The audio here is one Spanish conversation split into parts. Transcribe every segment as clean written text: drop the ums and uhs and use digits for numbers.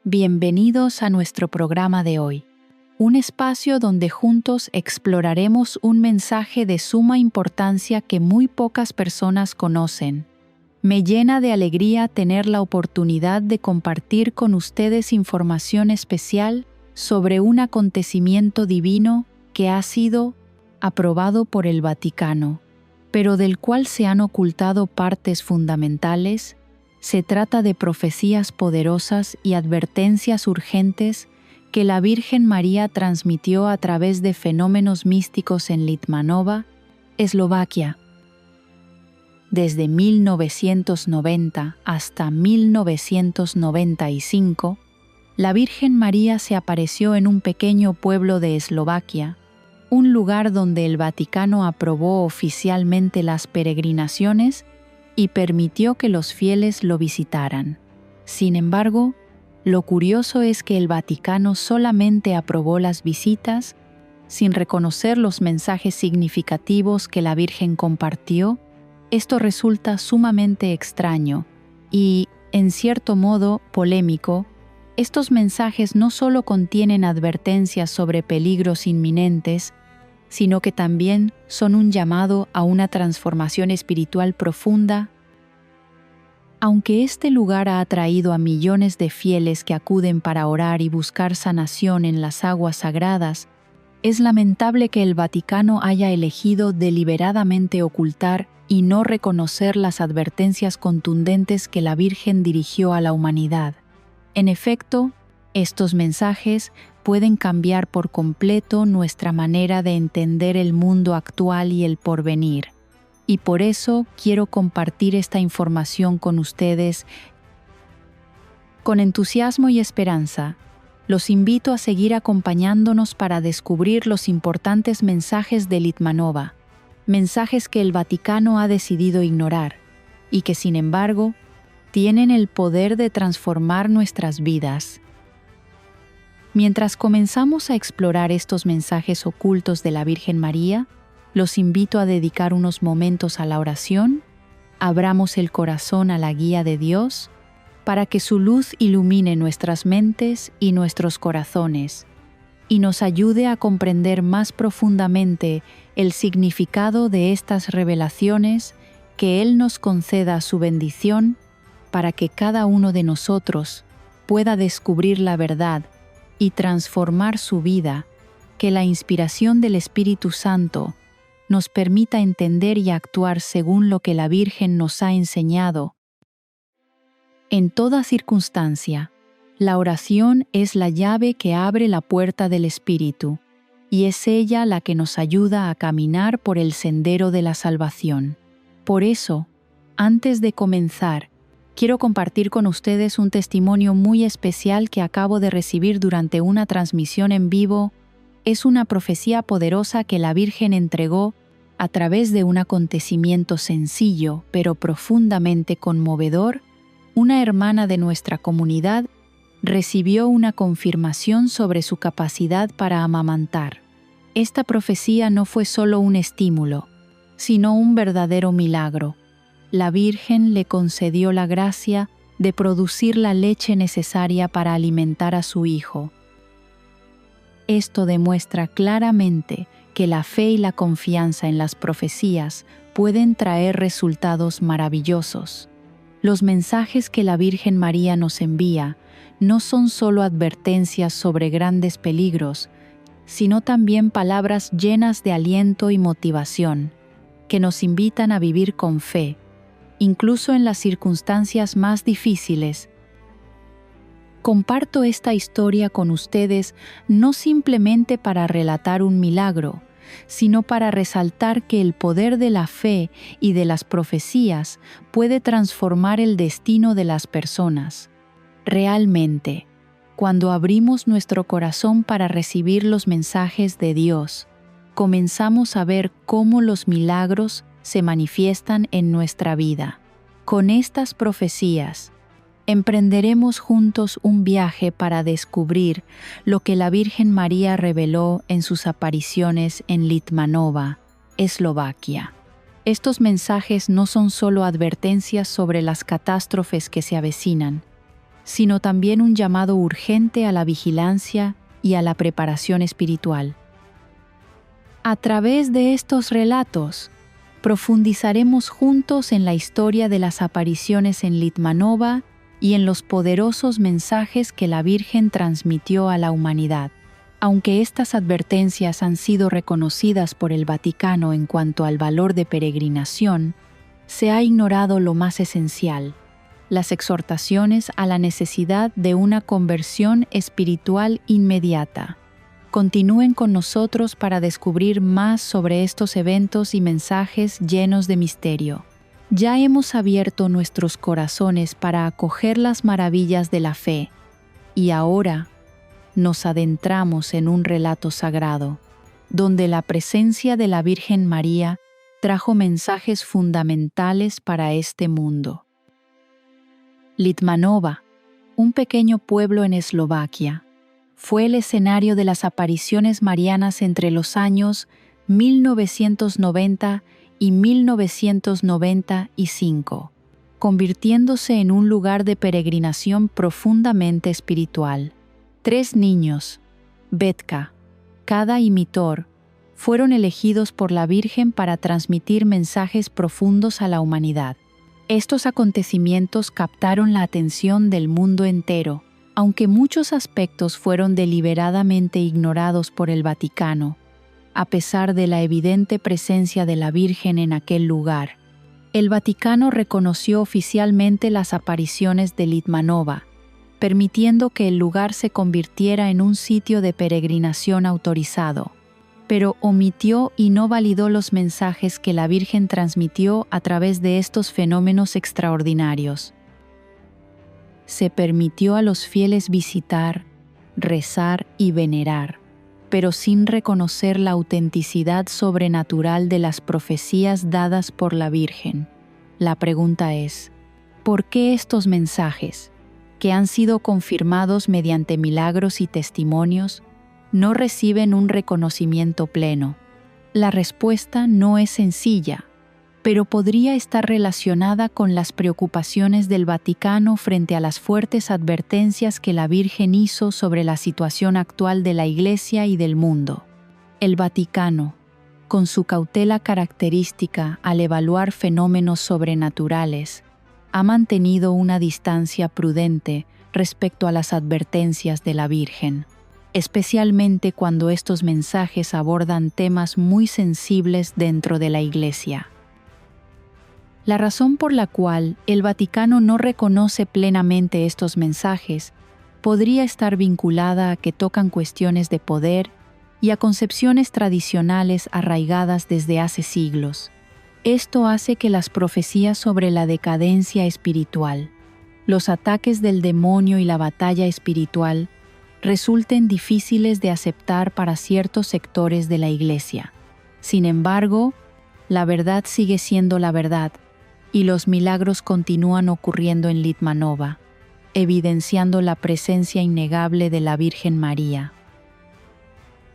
Bienvenidos a nuestro programa de hoy, un espacio donde juntos exploraremos un mensaje de suma importancia que muy pocas personas conocen. Me llena de alegría tener la oportunidad de compartir con ustedes información especial sobre un acontecimiento divino que ha sido aprobado por el Vaticano, pero del cual se han ocultado partes fundamentales. Se trata de profecías poderosas y advertencias urgentes que la Virgen María transmitió a través de fenómenos místicos en Litmanova, Eslovaquia. Desde 1990 hasta 1995, la Virgen María se apareció en un pequeño pueblo de Eslovaquia, un lugar donde el Vaticano aprobó oficialmente las peregrinaciones y permitió que los fieles lo visitaran. Sin embargo, lo curioso es que el Vaticano solamente aprobó las visitas sin reconocer los mensajes significativos que la Virgen compartió. Esto resulta sumamente extraño y, en cierto modo, polémico. Estos mensajes no solo contienen advertencias sobre peligros inminentes, sino que también son un llamado a una transformación espiritual profunda. Aunque este lugar ha atraído a millones de fieles que acuden para orar y buscar sanación en las aguas sagradas, es lamentable que el Vaticano haya elegido deliberadamente ocultar y no reconocer las advertencias contundentes que la Virgen dirigió a la humanidad. En efecto, estos mensajes pueden cambiar por completo nuestra manera de entender el mundo actual y el porvenir. Y por eso quiero compartir esta información con ustedes. Con entusiasmo y esperanza, los invito a seguir acompañándonos para descubrir los importantes mensajes de Litmanova, mensajes que el Vaticano ha decidido ignorar y que, sin embargo, tienen el poder de transformar nuestras vidas. Mientras comenzamos a explorar estos mensajes ocultos de la Virgen María, los invito a dedicar unos momentos a la oración. Abramos el corazón a la guía de Dios para que su luz ilumine nuestras mentes y nuestros corazones y nos ayude a comprender más profundamente el significado de estas revelaciones. Que Él nos conceda su bendición para que cada uno de nosotros pueda descubrir la verdad y transformar su vida. Que la inspiración del Espíritu Santo nos permita entender y actuar según lo que la Virgen nos ha enseñado. En toda circunstancia, la oración es la llave que abre la puerta del Espíritu, y es ella la que nos ayuda a caminar por el sendero de la salvación. Por eso, antes de comenzar, quiero compartir con ustedes un testimonio muy especial que acabo de recibir durante una transmisión en vivo. Es una profecía poderosa que la Virgen entregó a través de un acontecimiento sencillo pero profundamente conmovedor. Una hermana de nuestra comunidad recibió una confirmación sobre su capacidad para amamantar. Esta profecía no fue solo un estímulo, sino un verdadero milagro. La Virgen le concedió la gracia de producir la leche necesaria para alimentar a su hijo. Esto demuestra claramente que la fe y la confianza en las profecías pueden traer resultados maravillosos. Los mensajes que la Virgen María nos envía no son solo advertencias sobre grandes peligros, sino también palabras llenas de aliento y motivación, que nos invitan a vivir con fe, incluso en las circunstancias más difíciles. Comparto esta historia con ustedes no simplemente para relatar un milagro, sino para resaltar que el poder de la fe y de las profecías puede transformar el destino de las personas. Realmente, cuando abrimos nuestro corazón para recibir los mensajes de Dios, comenzamos a ver cómo los milagros se manifiestan en nuestra vida. Con estas profecías, emprenderemos juntos un viaje para descubrir lo que la Virgen María reveló en sus apariciones en Litmanova, Eslovaquia. Estos mensajes no son solo advertencias sobre las catástrofes que se avecinan, sino también un llamado urgente a la vigilancia y a la preparación espiritual. A través de estos relatos, profundizaremos juntos en la historia de las apariciones en Litmanova y en los poderosos mensajes que la Virgen transmitió a la humanidad. Aunque estas advertencias han sido reconocidas por el Vaticano en cuanto al valor de peregrinación, se ha ignorado lo más esencial: las exhortaciones a la necesidad de una conversión espiritual inmediata. Continúen con nosotros para descubrir más sobre estos eventos y mensajes llenos de misterio. Ya hemos abierto nuestros corazones para acoger las maravillas de la fe, y ahora nos adentramos en un relato sagrado, donde la presencia de la Virgen María trajo mensajes fundamentales para este mundo. Litmanova, un pequeño pueblo en Eslovaquia, fue el escenario de las apariciones marianas entre los años 1990 y 1995, convirtiéndose en un lugar de peregrinación profundamente espiritual. 3 niños, Betka, Kada y Mitor, fueron elegidos por la Virgen para transmitir mensajes profundos a la humanidad. Estos acontecimientos captaron la atención del mundo entero, aunque muchos aspectos fueron deliberadamente ignorados por el Vaticano, a pesar de la evidente presencia de la Virgen en aquel lugar. El Vaticano reconoció oficialmente las apariciones de Litmanova, permitiendo que el lugar se convirtiera en un sitio de peregrinación autorizado, pero omitió y no validó los mensajes que la Virgen transmitió a través de estos fenómenos extraordinarios. Se permitió a los fieles visitar, rezar y venerar, pero sin reconocer la autenticidad sobrenatural de las profecías dadas por la Virgen. La pregunta es, ¿por qué estos mensajes, que han sido confirmados mediante milagros y testimonios, no reciben un reconocimiento pleno? La respuesta no es sencilla, pero podría estar relacionada con las preocupaciones del Vaticano frente a las fuertes advertencias que la Virgen hizo sobre la situación actual de la Iglesia y del mundo. El Vaticano, con su cautela característica al evaluar fenómenos sobrenaturales, ha mantenido una distancia prudente respecto a las advertencias de la Virgen, especialmente cuando estos mensajes abordan temas muy sensibles dentro de la Iglesia. La razón por la cual el Vaticano no reconoce plenamente estos mensajes podría estar vinculada a que tocan cuestiones de poder y a concepciones tradicionales arraigadas desde hace siglos. Esto hace que las profecías sobre la decadencia espiritual, los ataques del demonio y la batalla espiritual resulten difíciles de aceptar para ciertos sectores de la Iglesia. Sin embargo, la verdad sigue siendo la verdad, y los milagros continúan ocurriendo en Litmanova, evidenciando la presencia innegable de la Virgen María.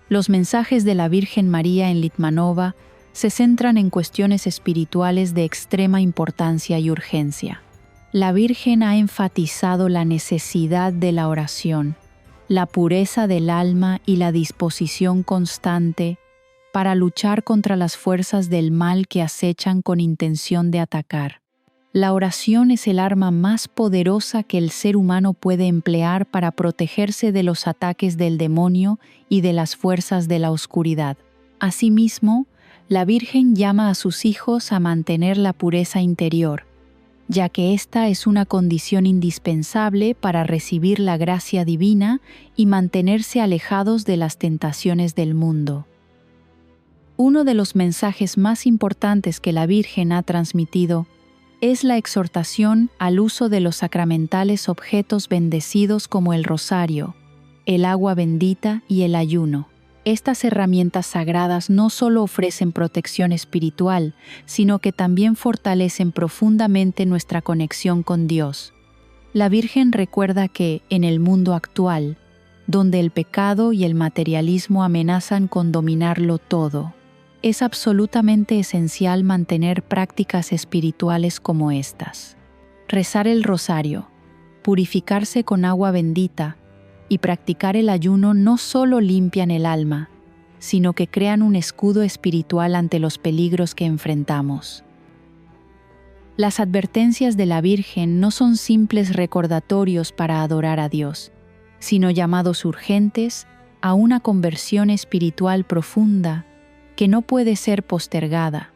Los mensajes de la Virgen María en Litmanova se centran en cuestiones espirituales de extrema importancia y urgencia. La Virgen ha enfatizado la necesidad de la oración, la pureza del alma y la disposición constante para luchar contra las fuerzas del mal que acechan con intención de atacar. La oración es el arma más poderosa que el ser humano puede emplear para protegerse de los ataques del demonio y de las fuerzas de la oscuridad. Asimismo, la Virgen llama a sus hijos a mantener la pureza interior, ya que esta es una condición indispensable para recibir la gracia divina y mantenerse alejados de las tentaciones del mundo. Uno de los mensajes más importantes que la Virgen ha transmitido es la exhortación al uso de los sacramentales objetos bendecidos como el rosario, el agua bendita y el ayuno. Estas herramientas sagradas no solo ofrecen protección espiritual, sino que también fortalecen profundamente nuestra conexión con Dios. La Virgen recuerda que, en el mundo actual, donde el pecado y el materialismo amenazan con dominarlo todo, es absolutamente esencial mantener prácticas espirituales como estas. Rezar el rosario, purificarse con agua bendita y practicar el ayuno no solo limpian el alma, sino que crean un escudo espiritual ante los peligros que enfrentamos. Las advertencias de la Virgen no son simples recordatorios para adorar a Dios, sino llamados urgentes a una conversión espiritual profunda que no puede ser postergada.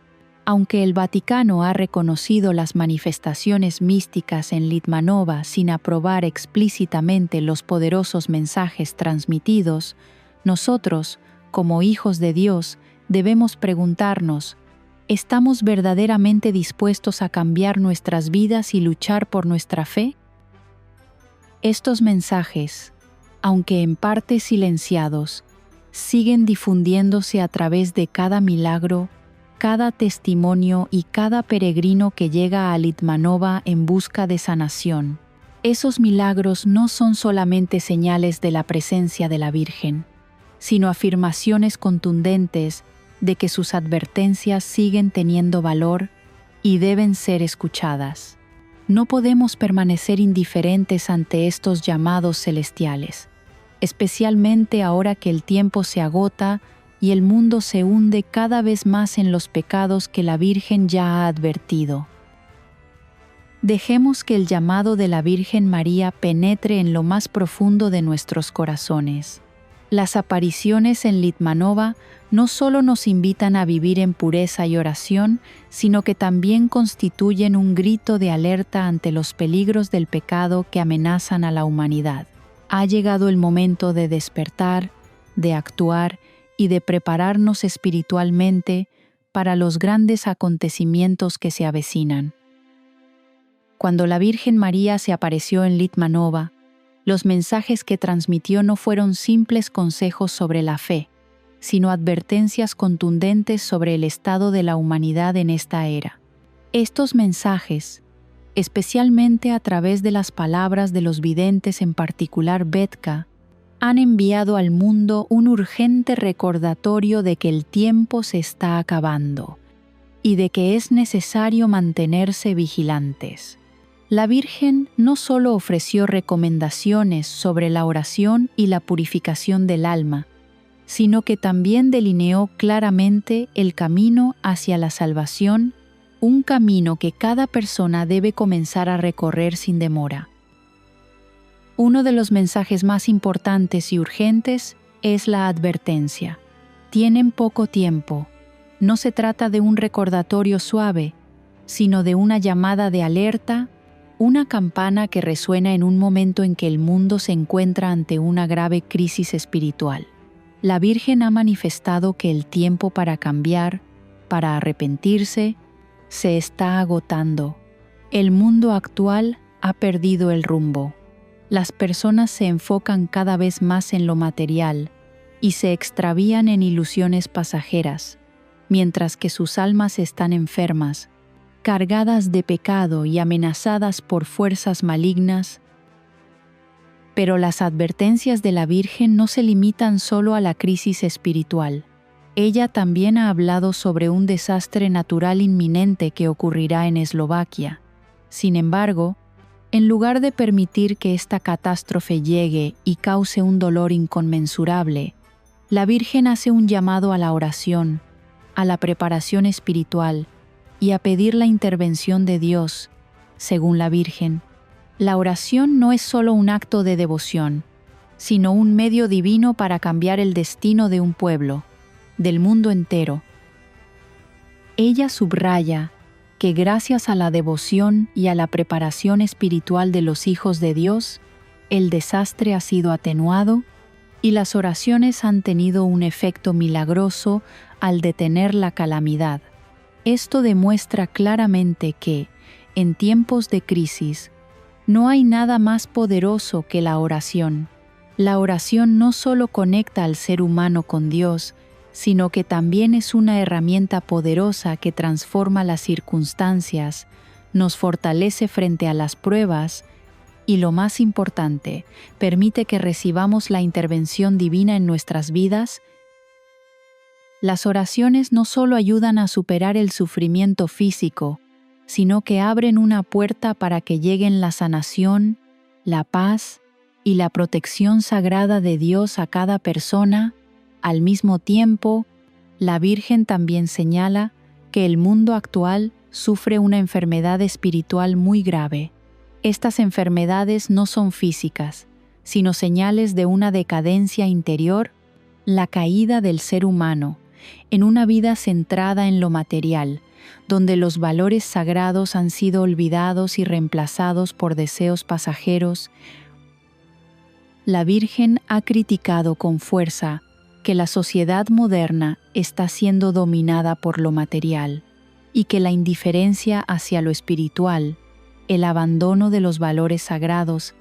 Aunque el Vaticano ha reconocido las manifestaciones místicas en Litmanova sin aprobar explícitamente los poderosos mensajes transmitidos, nosotros, como hijos de Dios, debemos preguntarnos: ¿estamos verdaderamente dispuestos a cambiar nuestras vidas y luchar por nuestra fe? Estos mensajes, aunque en parte silenciados, siguen difundiéndose a través de cada milagro, cada testimonio y cada peregrino que llega a Litmanova en busca de sanación. Esos milagros no son solamente señales de la presencia de la Virgen, sino afirmaciones contundentes de que sus advertencias siguen teniendo valor y deben ser escuchadas. No podemos permanecer indiferentes ante estos llamados celestiales, especialmente ahora que el tiempo se agota y el mundo se hunde cada vez más en los pecados que la Virgen ya ha advertido. Dejemos que el llamado de la Virgen María penetre en lo más profundo de nuestros corazones. Las apariciones en Litmanova no solo nos invitan a vivir en pureza y oración, sino que también constituyen un grito de alerta ante los peligros del pecado que amenazan a la humanidad. Ha llegado el momento de despertar, de actuar y de prepararnos espiritualmente para los grandes acontecimientos que se avecinan. Cuando la Virgen María se apareció en Litmanova, los mensajes que transmitió no fueron simples consejos sobre la fe, sino advertencias contundentes sobre el estado de la humanidad en esta era. Estos mensajes, especialmente a través de las palabras de los videntes, en particular Betka, han enviado al mundo un urgente recordatorio de que el tiempo se está acabando y de que es necesario mantenerse vigilantes. La Virgen no solo ofreció recomendaciones sobre la oración y la purificación del alma, sino que también delineó claramente el camino hacia la salvación, un camino que cada persona debe comenzar a recorrer sin demora. Uno de los mensajes más importantes y urgentes es la advertencia. Tienen poco tiempo. No se trata de un recordatorio suave, sino de una llamada de alerta, una campana que resuena en un momento en que el mundo se encuentra ante una grave crisis espiritual. La Virgen ha manifestado que el tiempo para cambiar, para arrepentirse, se está agotando. El mundo actual ha perdido el rumbo. Las personas se enfocan cada vez más en lo material y se extravían en ilusiones pasajeras, mientras que sus almas están enfermas, cargadas de pecado y amenazadas por fuerzas malignas. Pero las advertencias de la Virgen no se limitan solo a la crisis espiritual. Ella también ha hablado sobre un desastre natural inminente que ocurrirá en Eslovaquia. Sin embargo, en lugar de permitir que esta catástrofe llegue y cause un dolor inconmensurable, la Virgen hace un llamado a la oración, a la preparación espiritual y a pedir la intervención de Dios. Según la Virgen, la oración no es solo un acto de devoción, sino un medio divino para cambiar el destino de un pueblo, del mundo entero. Ella subraya que gracias a la devoción y a la preparación espiritual de los hijos de Dios, el desastre ha sido atenuado y las oraciones han tenido un efecto milagroso al detener la calamidad. Esto demuestra claramente que, en tiempos de crisis, no hay nada más poderoso que la oración. La oración no solo conecta al ser humano con Dios, sino que también es una herramienta poderosa que transforma las circunstancias, nos fortalece frente a las pruebas y, lo más importante, permite que recibamos la intervención divina en nuestras vidas. Las oraciones no solo ayudan a superar el sufrimiento físico, sino que abren una puerta para que lleguen la sanación, la paz y la protección sagrada de Dios a cada persona. Al mismo tiempo, la Virgen también señala que el mundo actual sufre una enfermedad espiritual muy grave. Estas enfermedades no son físicas, sino señales de una decadencia interior, la caída del ser humano, en una vida centrada en lo material, donde los valores sagrados han sido olvidados y reemplazados por deseos pasajeros. La Virgen ha criticado con fuerza que la sociedad moderna está siendo dominada por lo material y que la indiferencia hacia lo espiritual, el abandono de los valores sagrados,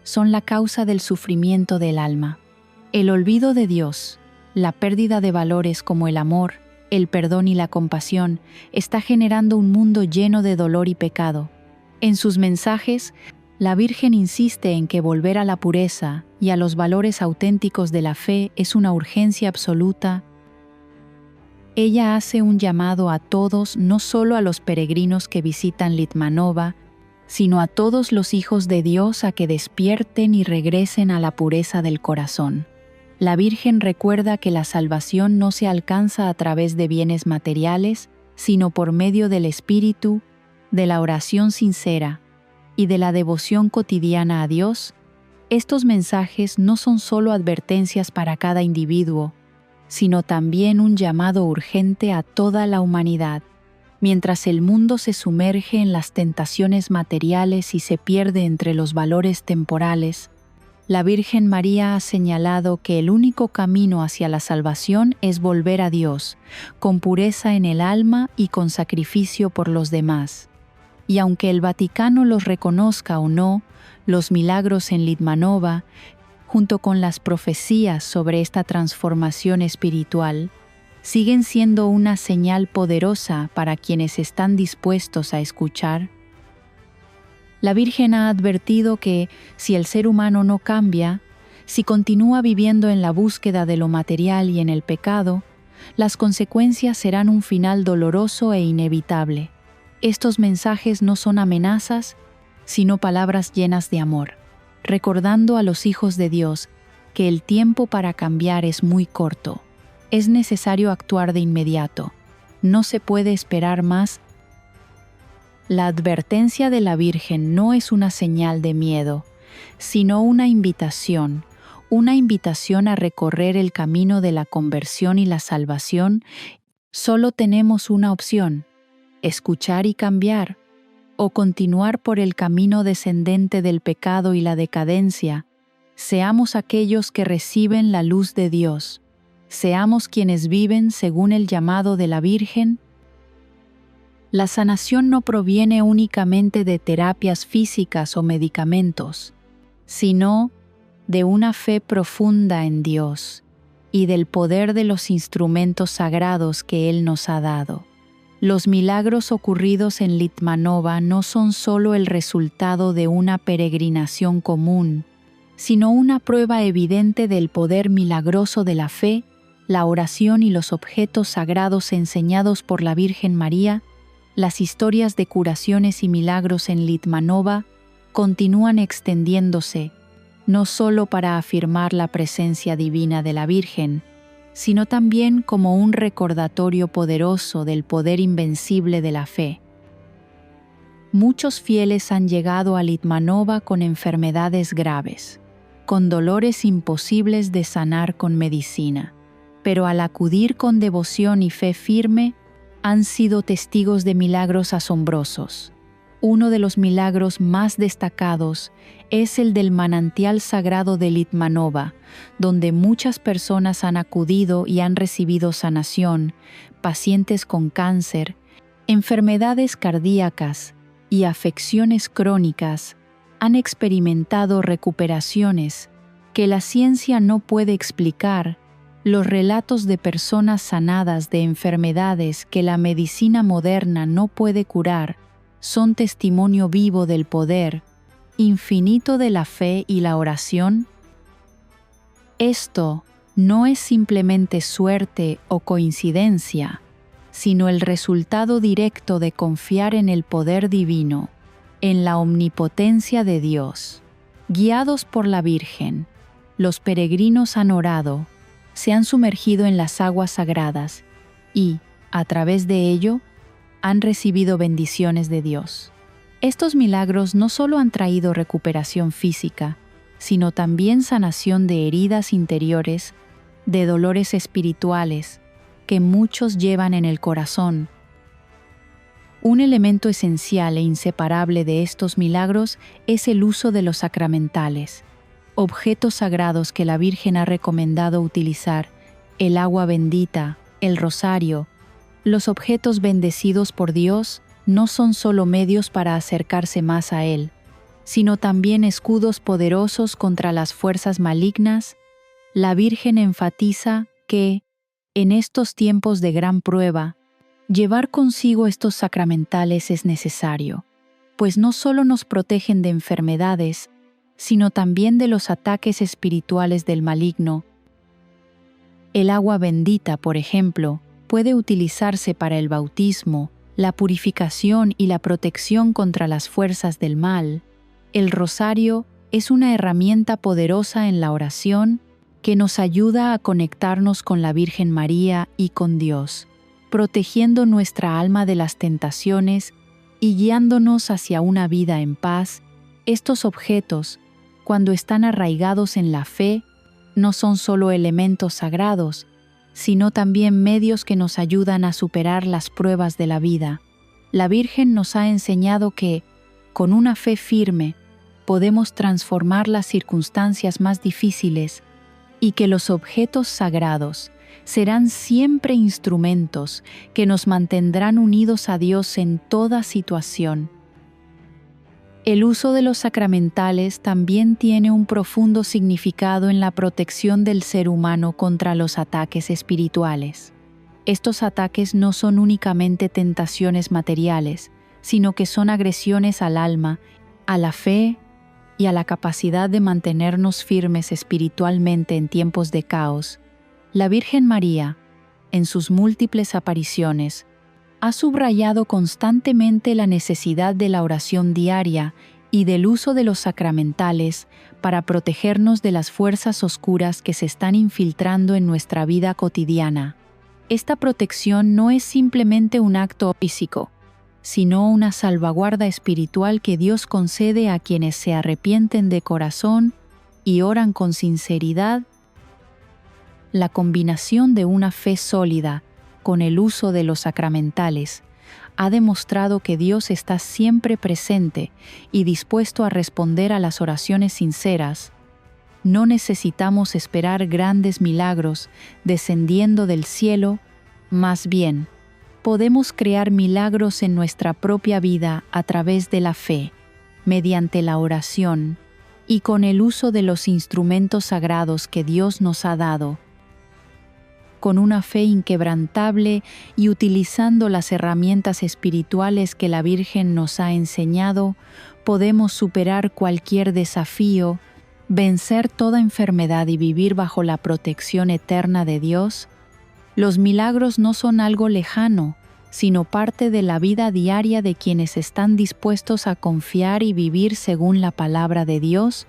son la causa del sufrimiento del alma. El olvido de Dios, la pérdida de valores como el amor, el perdón y la compasión, está generando un mundo lleno de dolor y pecado. En sus mensajes, la Virgen insiste en que volver a la pureza y a los valores auténticos de la fe es una urgencia absoluta. Ella hace un llamado a todos, no solo a los peregrinos que visitan Litmanova, sino a todos los hijos de Dios a que despierten y regresen a la pureza del corazón. La Virgen recuerda que la salvación no se alcanza a través de bienes materiales, sino por medio del Espíritu, de la oración sincera y de la devoción cotidiana a Dios. Estos mensajes no son solo advertencias para cada individuo, sino también un llamado urgente a toda la humanidad. Mientras el mundo se sumerge en las tentaciones materiales y se pierde entre los valores temporales, la Virgen María ha señalado que el único camino hacia la salvación es volver a Dios, con pureza en el alma y con sacrificio por los demás. Y aunque el Vaticano los reconozca o no, los milagros en Litmanova, junto con las profecías sobre esta transformación espiritual, siguen siendo una señal poderosa para quienes están dispuestos a escuchar. La Virgen ha advertido que, si el ser humano no cambia, si continúa viviendo en la búsqueda de lo material y en el pecado, las consecuencias serán un final doloroso e inevitable. Estos mensajes no son amenazas, sino palabras llenas de amor, recordando a los hijos de Dios que el tiempo para cambiar es muy corto. Es necesario actuar de inmediato. No se puede esperar más. La advertencia de la Virgen no es una señal de miedo, sino una invitación a recorrer el camino de la conversión y la salvación. Solo tenemos una opción: escuchar y cambiar, o continuar por el camino descendente del pecado y la decadencia. Seamos aquellos que reciben la luz de Dios. Seamos quienes viven según el llamado de la Virgen. La sanación no proviene únicamente de terapias físicas o medicamentos, sino de una fe profunda en Dios y del poder de los instrumentos sagrados que Él nos ha dado. Los milagros ocurridos en Litmanova no son solo el resultado de una peregrinación común, sino una prueba evidente del poder milagroso de la fe, la oración y los objetos sagrados enseñados por la Virgen María. Las historias de curaciones y milagros en Litmanova continúan extendiéndose, no solo para afirmar la presencia divina de la Virgen, sino también como un recordatorio poderoso del poder invencible de la fe. Muchos fieles han llegado a Litmanova con enfermedades graves, con dolores imposibles de sanar con medicina, pero al acudir con devoción y fe firme, han sido testigos de milagros asombrosos. Uno de los milagros más destacados es el del manantial sagrado de Litmanova, donde muchas personas han acudido y han recibido sanación, pacientes con cáncer, enfermedades cardíacas y afecciones crónicas han experimentado recuperaciones que la ciencia no puede explicar. Los relatos de personas sanadas de enfermedades que la medicina moderna no puede curar son testimonio vivo del poder infinito de la fe y la oración. Esto no es simplemente suerte o coincidencia, sino el resultado directo de confiar en el poder divino, en la omnipotencia de Dios. Guiados por la Virgen, los peregrinos han orado, se han sumergido en las aguas sagradas y, a través de ello, han recibido bendiciones de Dios. Estos milagros no solo han traído recuperación física, sino también sanación de heridas interiores, de dolores espirituales, que muchos llevan en el corazón. Un elemento esencial e inseparable de estos milagros es el uso de los sacramentales, objetos sagrados que la Virgen ha recomendado utilizar: el agua bendita, el rosario. Los objetos bendecidos por Dios no son solo medios para acercarse más a Él, sino también escudos poderosos contra las fuerzas malignas. La Virgen enfatiza que, en estos tiempos de gran prueba, llevar consigo estos sacramentales es necesario, pues no solo nos protegen de enfermedades, sino también de los ataques espirituales del maligno. El agua bendita, por ejemplo, puede utilizarse para el bautismo, la purificación y la protección contra las fuerzas del mal. El rosario es una herramienta poderosa en la oración que nos ayuda a conectarnos con la Virgen María y con Dios, protegiendo nuestra alma de las tentaciones y guiándonos hacia una vida en paz. Estos objetos, cuando están arraigados en la fe, no son solo elementos sagrados, sino también medios que nos ayudan a superar las pruebas de la vida. La Virgen nos ha enseñado que, con una fe firme, podemos transformar las circunstancias más difíciles y que los objetos sagrados serán siempre instrumentos que nos mantendrán unidos a Dios en toda situación. El uso de los sacramentales también tiene un profundo significado en la protección del ser humano contra los ataques espirituales. Estos ataques no son únicamente tentaciones materiales, sino que son agresiones al alma, a la fe y a la capacidad de mantenernos firmes espiritualmente en tiempos de caos. La Virgen María, en sus múltiples apariciones, ha subrayado constantemente la necesidad de la oración diaria y del uso de los sacramentales para protegernos de las fuerzas oscuras que se están infiltrando en nuestra vida cotidiana. Esta protección no es simplemente un acto físico, sino una salvaguarda espiritual que Dios concede a quienes se arrepienten de corazón y oran con sinceridad. La combinación de una fe sólida con el uso de los sacramentales ha demostrado que Dios está siempre presente y dispuesto a responder a las oraciones sinceras. No necesitamos esperar grandes milagros descendiendo del cielo, más bien, podemos crear milagros en nuestra propia vida a través de la fe, mediante la oración y con el uso de los instrumentos sagrados que Dios nos ha dado. Con una fe inquebrantable y utilizando las herramientas espirituales que la Virgen nos ha enseñado, podemos superar cualquier desafío, vencer toda enfermedad y vivir bajo la protección eterna de Dios. Los milagros no son algo lejano, sino parte de la vida diaria de quienes están dispuestos a confiar y vivir según la palabra de Dios.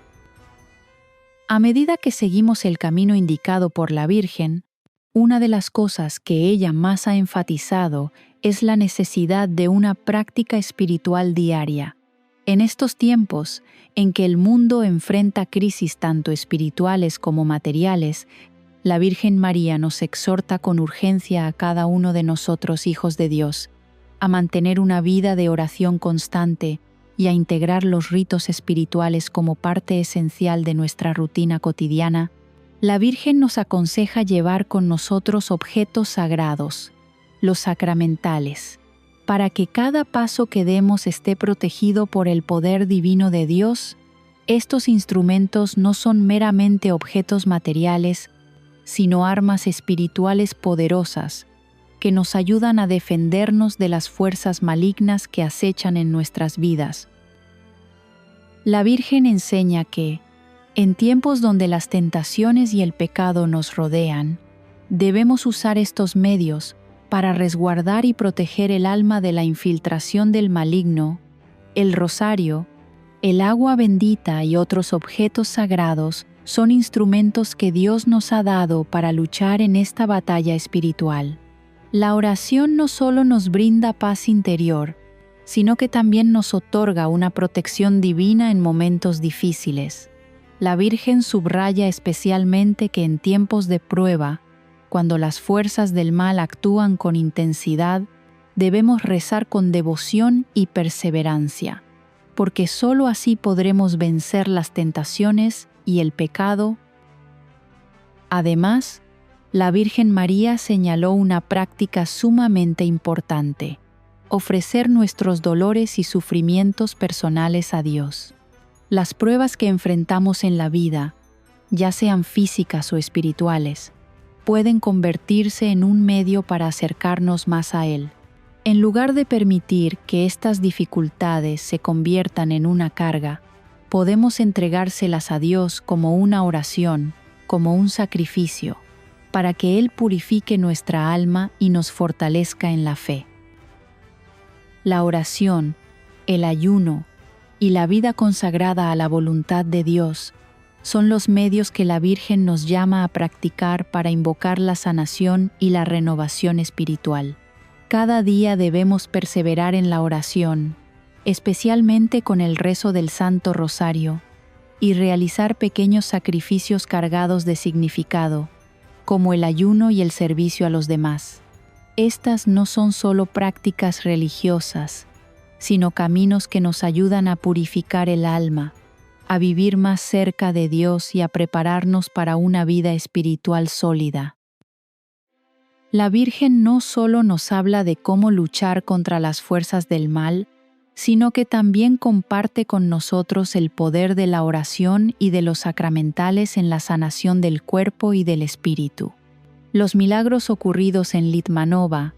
A medida que seguimos el camino indicado por la Virgen, una de las cosas que ella más ha enfatizado es la necesidad de una práctica espiritual diaria. En estos tiempos, en que el mundo enfrenta crisis tanto espirituales como materiales, la Virgen María nos exhorta con urgencia a cada uno de nosotros, hijos de Dios, a mantener una vida de oración constante y a integrar los ritos espirituales como parte esencial de nuestra rutina cotidiana. La Virgen nos aconseja llevar con nosotros objetos sagrados, los sacramentales, para que cada paso que demos esté protegido por el poder divino de Dios. Estos instrumentos no son meramente objetos materiales, sino armas espirituales poderosas que nos ayudan a defendernos de las fuerzas malignas que acechan en nuestras vidas. La Virgen enseña que, en tiempos donde las tentaciones y el pecado nos rodean, debemos usar estos medios para resguardar y proteger el alma de la infiltración del maligno. El rosario, El agua bendita y otros objetos sagrados son instrumentos que Dios nos ha dado para luchar en esta batalla espiritual. La oración no solo nos brinda paz interior, sino que también nos otorga una protección divina en momentos difíciles. La Virgen subraya especialmente que en tiempos de prueba, cuando las fuerzas del mal actúan con intensidad, debemos rezar con devoción y perseverancia, porque sólo así podremos vencer las tentaciones y el pecado. Además, la Virgen María señaló una práctica sumamente importante: ofrecer nuestros dolores y sufrimientos personales a Dios. Las pruebas que enfrentamos en la vida, ya sean físicas o espirituales, pueden convertirse en un medio para acercarnos más a Él. En lugar de permitir que estas dificultades se conviertan en una carga, podemos entregárselas a Dios como una oración, como un sacrificio, para que Él purifique nuestra alma y nos fortalezca en la fe. La oración, el ayuno y la vida consagrada a la voluntad de Dios son los medios que la Virgen nos llama a practicar para invocar la sanación y la renovación espiritual. Cada día debemos perseverar en la oración, especialmente con el rezo del Santo Rosario, y realizar pequeños sacrificios cargados de significado, como el ayuno y el servicio a los demás. Estas no son solo prácticas religiosas, sino caminos que nos ayudan a purificar el alma, a vivir más cerca de Dios y a prepararnos para una vida espiritual sólida. La Virgen no solo nos habla de cómo luchar contra las fuerzas del mal, sino que también comparte con nosotros el poder de la oración y de los sacramentales en la sanación del cuerpo y del espíritu. Los milagros ocurridos en Litmanova,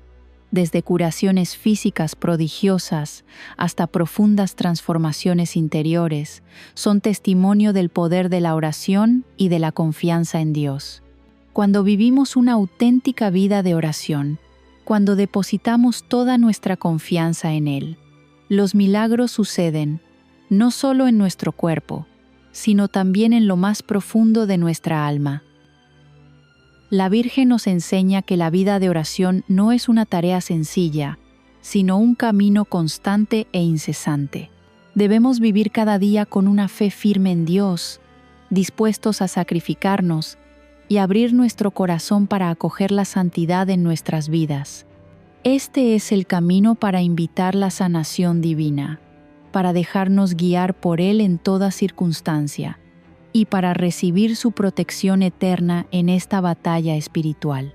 desde curaciones físicas prodigiosas hasta profundas transformaciones interiores, son testimonio del poder de la oración y de la confianza en Dios. Cuando vivimos una auténtica vida de oración, cuando depositamos toda nuestra confianza en Él, los milagros suceden, no solo en nuestro cuerpo, sino también en lo más profundo de nuestra alma. La Virgen nos enseña que la vida de oración no es una tarea sencilla, sino un camino constante e incesante. Debemos vivir cada día con una fe firme en Dios, dispuestos a sacrificarnos y abrir nuestro corazón para acoger la santidad en nuestras vidas. Este es el camino para invitar la sanación divina, para dejarnos guiar por Él en toda circunstancia y para recibir su protección eterna en esta batalla espiritual.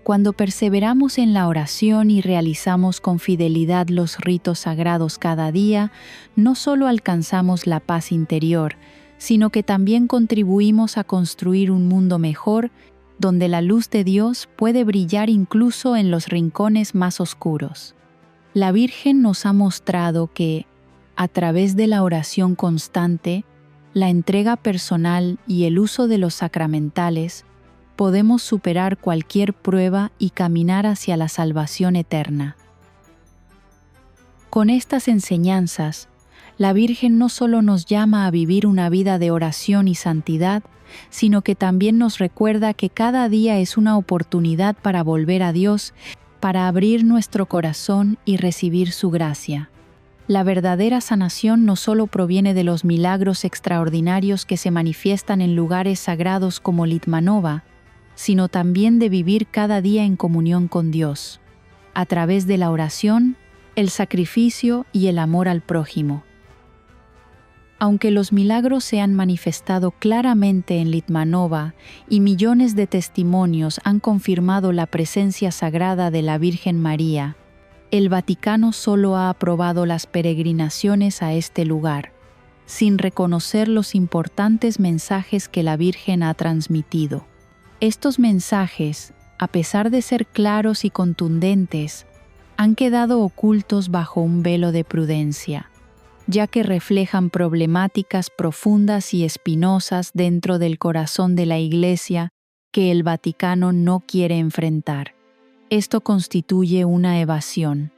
Cuando perseveramos en la oración y realizamos con fidelidad los ritos sagrados cada día, no solo alcanzamos la paz interior, sino que también contribuimos a construir un mundo mejor, donde la luz de Dios puede brillar incluso en los rincones más oscuros. La Virgen nos ha mostrado que, a través de la oración constante, la entrega personal y el uso de los sacramentales, podemos superar cualquier prueba y caminar hacia la salvación eterna. Con estas enseñanzas, la Virgen no solo nos llama a vivir una vida de oración y santidad, sino que también nos recuerda que cada día es una oportunidad para volver a Dios, para abrir nuestro corazón y recibir su gracia. La verdadera sanación no solo proviene de los milagros extraordinarios que se manifiestan en lugares sagrados como Litmanova, sino también de vivir cada día en comunión con Dios, a través de la oración, el sacrificio y el amor al prójimo. Aunque los milagros se han manifestado claramente en Litmanova y millones de testimonios han confirmado la presencia sagrada de la Virgen María, el Vaticano solo ha aprobado las peregrinaciones a este lugar, sin reconocer los importantes mensajes que la Virgen ha transmitido. Estos mensajes, a pesar de ser claros y contundentes, han quedado ocultos bajo un velo de prudencia, ya que reflejan problemáticas profundas y espinosas dentro del corazón de la Iglesia que el Vaticano no quiere enfrentar. Esto constituye una evasión.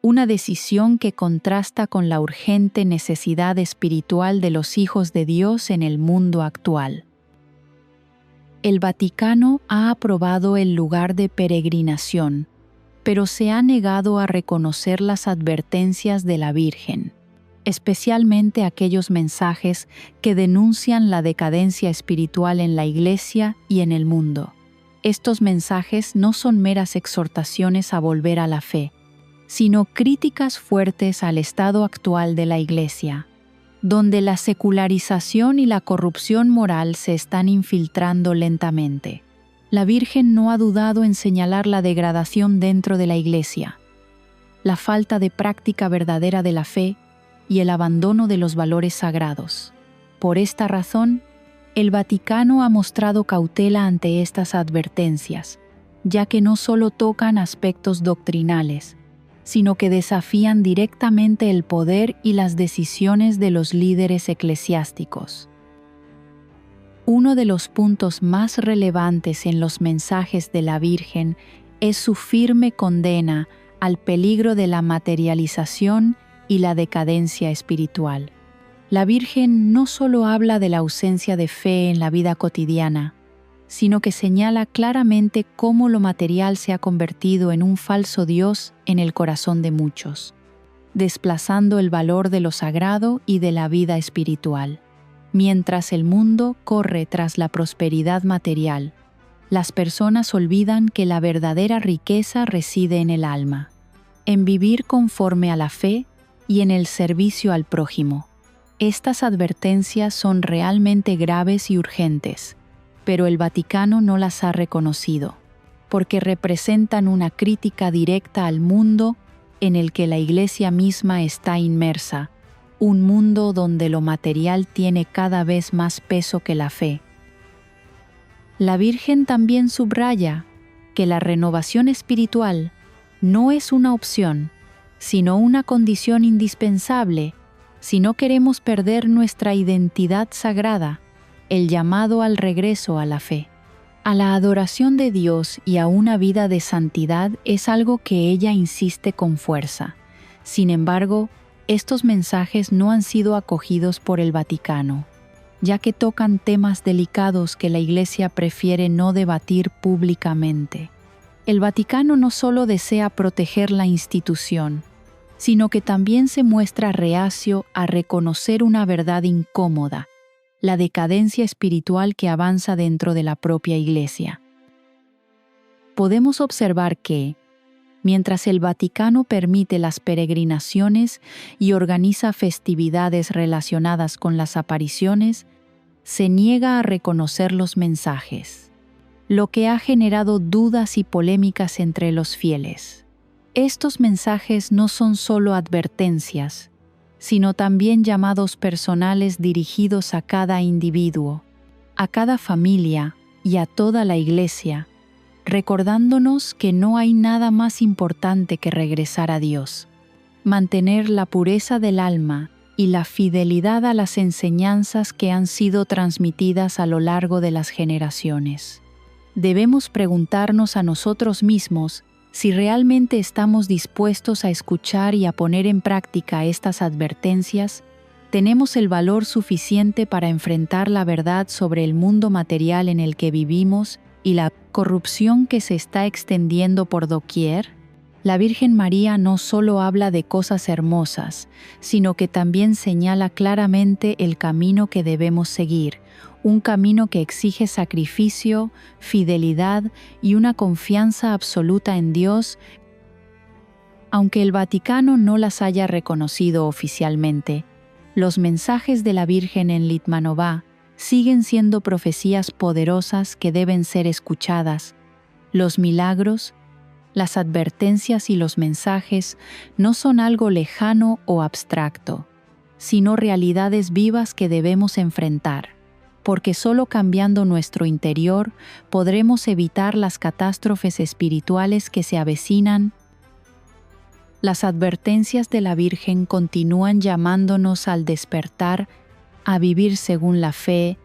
una decisión que contrasta con la urgente necesidad espiritual de los hijos de Dios en el mundo actual. El Vaticano ha aprobado el lugar de peregrinación, pero se ha negado a reconocer las advertencias de la Virgen, especialmente aquellos mensajes que denuncian la decadencia espiritual en la Iglesia y en el mundo. Estos mensajes no son meras exhortaciones a volver a la fe, sino críticas fuertes al estado actual de la Iglesia, donde la secularización y la corrupción moral se están infiltrando lentamente. La Virgen no ha dudado en señalar la degradación dentro de la Iglesia, la falta de práctica verdadera de la fe y el abandono de los valores sagrados. Por esta razón, el Vaticano ha mostrado cautela ante estas advertencias, ya que no solo tocan aspectos doctrinales, sino que desafían directamente el poder y las decisiones de los líderes eclesiásticos. Uno de los puntos más relevantes en los mensajes de la Virgen es su firme condena al peligro de la materialización y la decadencia espiritual. La Virgen no solo habla de la ausencia de fe en la vida cotidiana, sino que señala claramente cómo lo material se ha convertido en un falso Dios en el corazón de muchos, desplazando el valor de lo sagrado y de la vida espiritual. Mientras el mundo corre tras la prosperidad material, las personas olvidan que la verdadera riqueza reside en el alma, en vivir conforme a la fe y en el servicio al prójimo. Estas advertencias son realmente graves y urgentes, pero el Vaticano no las ha reconocido, porque representan una crítica directa al mundo en el que la Iglesia misma está inmersa, un mundo donde lo material tiene cada vez más peso que la fe. La Virgen también subraya que la renovación espiritual no es una opción, sino una condición indispensable si no queremos perder nuestra identidad sagrada, el llamado al regreso a la fe. A la adoración de Dios y a una vida de santidad es algo que ella insiste con fuerza. Sin embargo, estos mensajes no han sido acogidos por el Vaticano, ya que tocan temas delicados que la Iglesia prefiere no debatir públicamente. El Vaticano no solo desea proteger la institución, sino que también se muestra reacio a reconocer una verdad incómoda, la decadencia espiritual que avanza dentro de la propia Iglesia. Podemos observar que, mientras el Vaticano permite las peregrinaciones y organiza festividades relacionadas con las apariciones, se niega a reconocer los mensajes, lo que ha generado dudas y polémicas entre los fieles. Estos mensajes no son solo advertencias, sino también llamados personales dirigidos a cada individuo, a cada familia y a toda la Iglesia, recordándonos que no hay nada más importante que regresar a Dios, mantener la pureza del alma y la fidelidad a las enseñanzas que han sido transmitidas a lo largo de las generaciones. Debemos preguntarnos a nosotros mismos si realmente estamos dispuestos a escuchar y a poner en práctica estas advertencias. ¿Tenemos el valor suficiente para enfrentar la verdad sobre el mundo material en el que vivimos y la corrupción que se está extendiendo por doquier? La Virgen María no solo habla de cosas hermosas, sino que también señala claramente el camino que debemos seguir, un camino que exige sacrificio, fidelidad y una confianza absoluta en Dios. Aunque el Vaticano no las haya reconocido oficialmente, los mensajes de la Virgen en Litmanová siguen siendo profecías poderosas que deben ser escuchadas. Los milagros, las advertencias y los mensajes no son algo lejano o abstracto, sino realidades vivas que debemos enfrentar, porque solo cambiando nuestro interior podremos evitar las catástrofes espirituales que se avecinan. Las advertencias de la Virgen continúan llamándonos al despertar, a vivir según la fe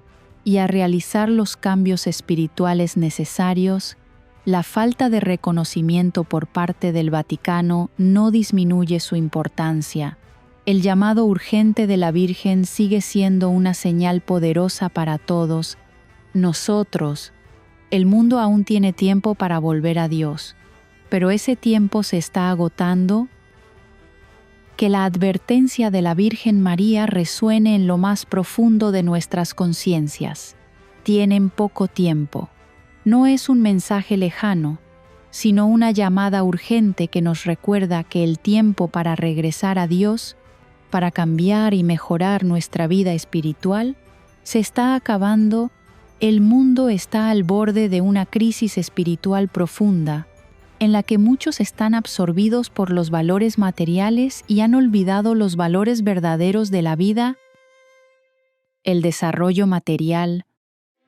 y a realizar los cambios espirituales necesarios La falta de reconocimiento por parte del Vaticano no disminuye su importancia. El llamado urgente de la Virgen sigue siendo una señal poderosa para todos nosotros. El mundo aún tiene tiempo para volver a Dios, pero ese tiempo se está agotando. Que la advertencia de la Virgen María resuene en lo más profundo de nuestras conciencias. Tienen poco tiempo. No es un mensaje lejano, sino una llamada urgente que nos recuerda que el tiempo para regresar a Dios, para cambiar y mejorar nuestra vida espiritual, se está acabando. El mundo está al borde de una crisis espiritual profunda, en la que muchos están absorbidos por los valores materiales y han olvidado los valores verdaderos de la vida. El desarrollo material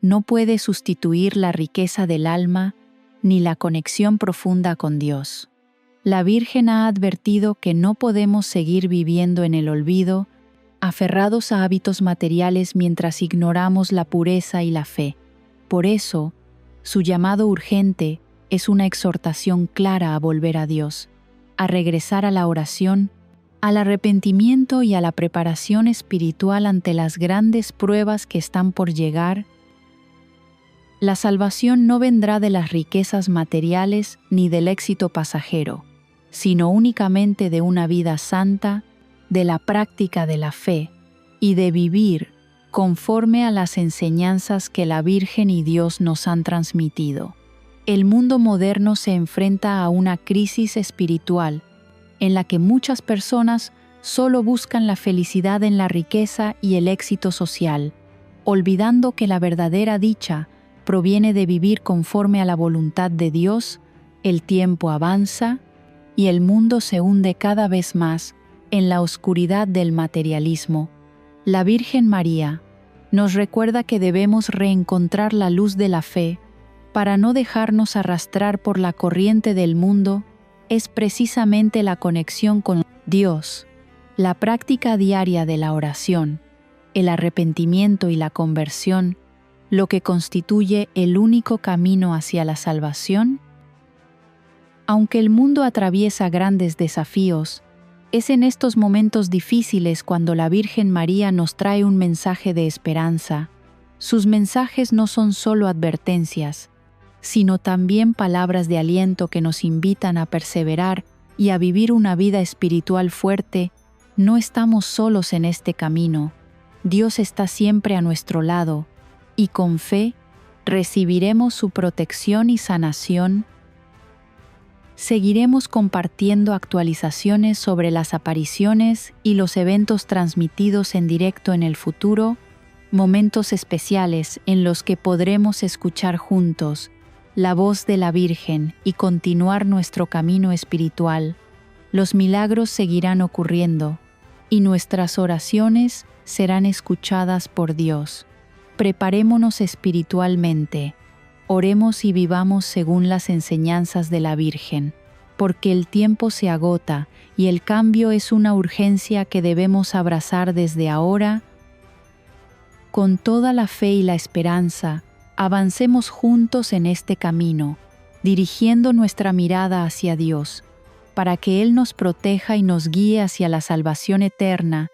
no puede sustituir la riqueza del alma ni la conexión profunda con Dios. La Virgen ha advertido que no podemos seguir viviendo en el olvido, aferrados a hábitos materiales mientras ignoramos la pureza y la fe. Por eso, su llamado urgente es una exhortación clara a volver a Dios, a regresar a la oración, al arrepentimiento y a la preparación espiritual ante las grandes pruebas que están por llegar. La salvación no vendrá de las riquezas materiales ni del éxito pasajero, sino únicamente de una vida santa, de la práctica de la fe y de vivir conforme a las enseñanzas que la Virgen y Dios nos han transmitido. El mundo moderno se enfrenta a una crisis espiritual en la que muchas personas solo buscan la felicidad en la riqueza y el éxito social, olvidando que la verdadera dicha proviene de vivir conforme a la voluntad de Dios. El tiempo avanza y el mundo se hunde cada vez más en la oscuridad del materialismo. La Virgen María nos recuerda que debemos reencontrar la luz de la fe para no dejarnos arrastrar por la corriente del mundo. Es precisamente la conexión con Dios, la práctica diaria de la oración, el arrepentimiento y la conversión, lo que constituye el único camino hacia la salvación. Aunque el mundo atraviesa grandes desafíos, es en estos momentos difíciles cuando la Virgen María nos trae un mensaje de esperanza. Sus mensajes no son solo advertencias, sino también palabras de aliento que nos invitan a perseverar y a vivir una vida espiritual fuerte. No estamos solos en este camino. Dios está siempre a nuestro lado, y con fe recibiremos su protección y sanación. Seguiremos compartiendo actualizaciones sobre las apariciones y los eventos transmitidos en directo en el futuro, momentos especiales en los que podremos escuchar juntos la voz de la Virgen y continuar nuestro camino espiritual. Los milagros seguirán ocurriendo y nuestras oraciones serán escuchadas por Dios. Preparémonos espiritualmente, oremos y vivamos según las enseñanzas de la Virgen, porque el tiempo se agota y el cambio es una urgencia que debemos abrazar desde ahora. Con toda la fe y la esperanza, avancemos juntos en este camino, dirigiendo nuestra mirada hacia Dios, para que Él nos proteja y nos guíe hacia la salvación eterna